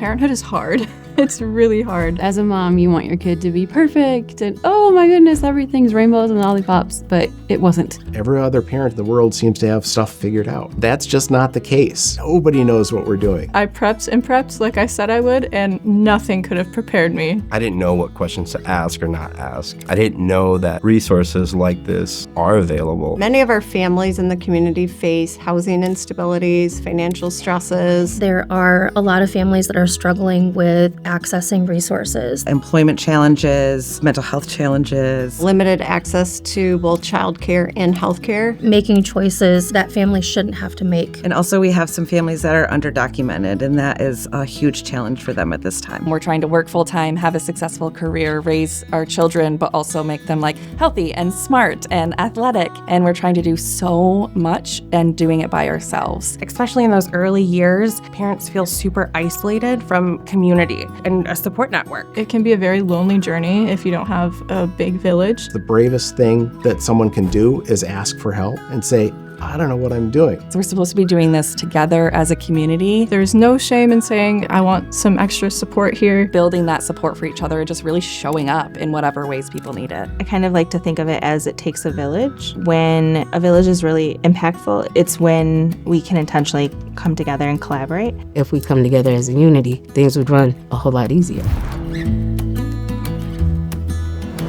Parenthood is hard. It's really hard. As a mom, you want your kid to be perfect and, oh my goodness, everything's rainbows and lollipops, but it wasn't. Every other parent in the world seems to have stuff figured out. That's just not the case. Nobody knows what we're doing. I prepped like I said I would, and nothing could have prepared me. I didn't know what questions to ask or not ask. I didn't know that resources like this are available. Many of our families in the community face housing instabilities, financial stresses. There are a lot of families that are struggling with accessing resources. Employment challenges, mental health challenges. Limited access to both childcare and healthcare. Making choices that families shouldn't have to make. And also we have some families that are underdocumented, and that is a huge challenge for them at this time. We're trying to work full-time, have a successful career, raise our children, but also make them healthy and smart and athletic. And we're trying to do so much and doing it by ourselves. Especially in those early years, parents feel super isolated from community and a support network. It can be a very lonely journey if you don't have a big village. The bravest thing that someone can do is ask for help and say, I don't know what I'm doing. So we're supposed to be doing this together as a community. There's no shame in saying, I want some extra support here. Building that support for each other and just really showing up in whatever ways people need it. I kind of like to think of it as it takes a village. When a village is really impactful, it's when we can intentionally come together and collaborate. If we come together as a unity, things would run a whole lot easier.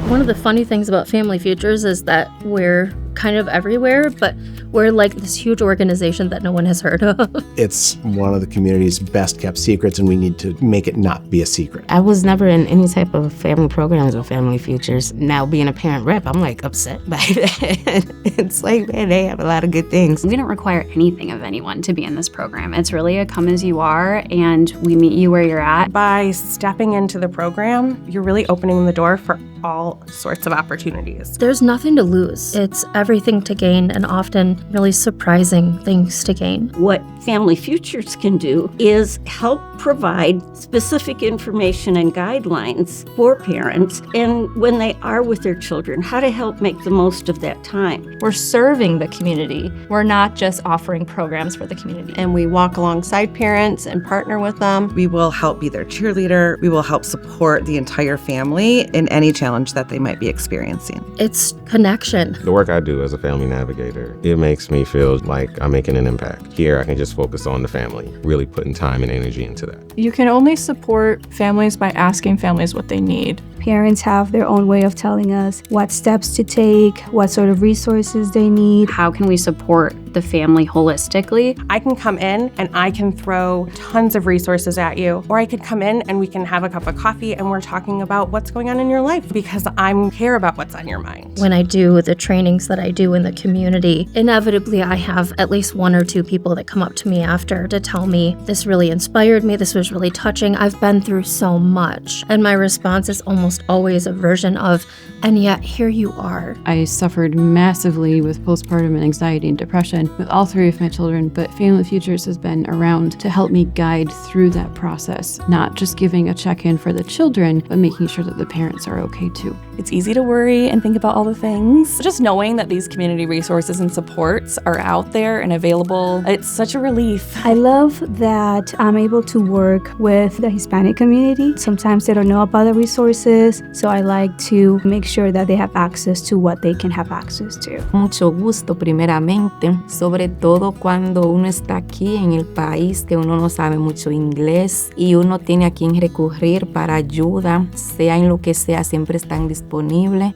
One of the funny things about Family Futures is that we're kind of everywhere, but we're like this huge organization that no one has heard of. It's one of the community's best kept secrets, and we need to make it not be a secret. I was never in any type of family programs or Family Futures. Now being a parent rep, I'm upset by that. It's man, they have a lot of good things. We don't require anything of anyone to be in this program. It's really a come as you are, and we meet you where you're at. By stepping into the program, you're really opening the door for all sorts of opportunities. There's nothing to lose. It's everything to gain, and often really surprising things to gain. What Family Futures can do is help provide specific information and guidelines for parents, and when they are with their children, how to help make the most of that time. We're serving the community. We're not just offering programs for the community. And we walk alongside parents and partner with them. We will help be their cheerleader. We will help support the entire family in any challenge that they might be experiencing. It's connection. The work I do as a family navigator, it makes me feel like I'm making an impact. Here, I can just focus on the family, really putting time and energy into that. You can only support families by asking families what they need. Parents have their own way of telling us what steps to take, what sort of resources they need. How can we support the family holistically? I can come in and I can throw tons of resources at you, or I could come in and we can have a cup of coffee and we're talking about what's going on in your life because I care about what's on your mind. When I do the trainings that I do in the community, inevitably I have at least one or two people that come up to me after to tell me, this really inspired me, this was really touching, I've been through so much. And my response is almost always a version of, and yet here you are. I suffered massively with postpartum anxiety and depression with all three of my children, but Family Futures has been around to help me guide through that process, not just giving a check-in for the children, but making sure that the parents are okay too. It's easy to worry and think about all the things. Just knowing that these community resources and supports are out there and available, it's such a relief. I love that I'm able to work with the Hispanic community. Sometimes they don't know about the resources, so I like to make sure that they have access to what they can have access to. Mucho gusto primeramente, sobre todo cuando uno está aquí en el país, que uno no sabe mucho inglés y uno tiene a quien recurrir para ayuda, sea en lo que sea, siempre están disponibles.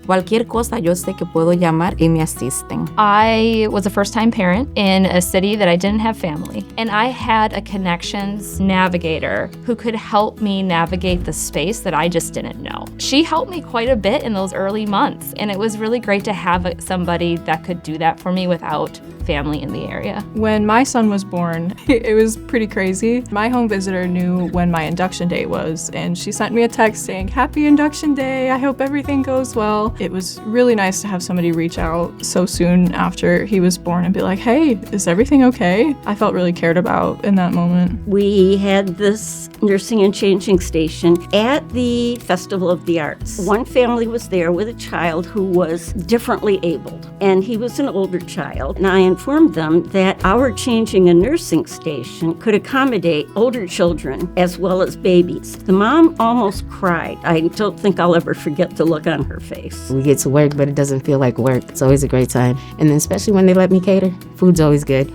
Cualquier cosa yo sé que puedo llamar y me asisten. I was a first-time parent in a city that I didn't have family, and I had a connections navigator who could help me navigate the space that I just didn't know. She helped me quite a bit in those early months, and it was really great to have somebody that could do that for me without family in the area. When my son was born, it was pretty crazy. My home visitor knew when my induction day was, and she sent me a text saying, "Happy induction day, I hope everything everything goes well. It was really nice to have somebody reach out so soon after he was born and be like, hey, is everything okay? I felt really cared about in that moment. We had this nursing and changing station at the Festival of the Arts. One family was there with a child who was differently abled, and he was an older child. And I informed them that our changing and nursing station could accommodate older children as well as babies. The mom almost cried. I don't think I'll ever forget the look on her face. We get to work, but it doesn't feel like work. It's always a great time. And then especially when they let me cater, food's always good.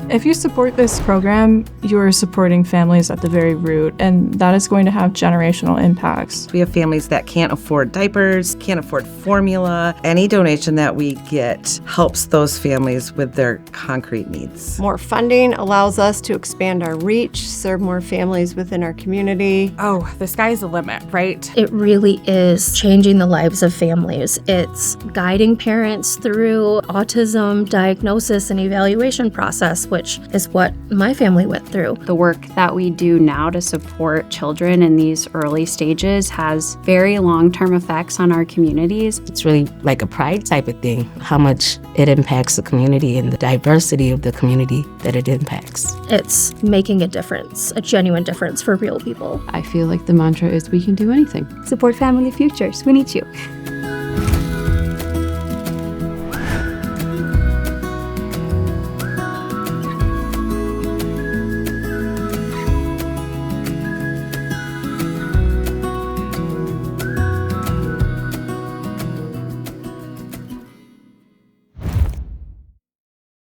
If you support this program, you are supporting families at the very root, and that is going to have generational impacts. We have families that can't afford diapers, can't afford formula. Any donation that we get helps those families with their concrete needs. More funding allows us to expand our reach, serve more families within our community. Oh, the sky's the limit, right? It really is changing the lives of families. It's guiding parents through autism diagnosis and evaluation process, which is what my family went through. The work that we do now to support children in these early stages has very long-term effects on our communities. It's really like a pride type of thing, how much it impacts the community and the diversity of the community that it impacts. It's making a difference, a genuine difference for real people. I feel like the mantra is we can do anything. Support family futures. We need you.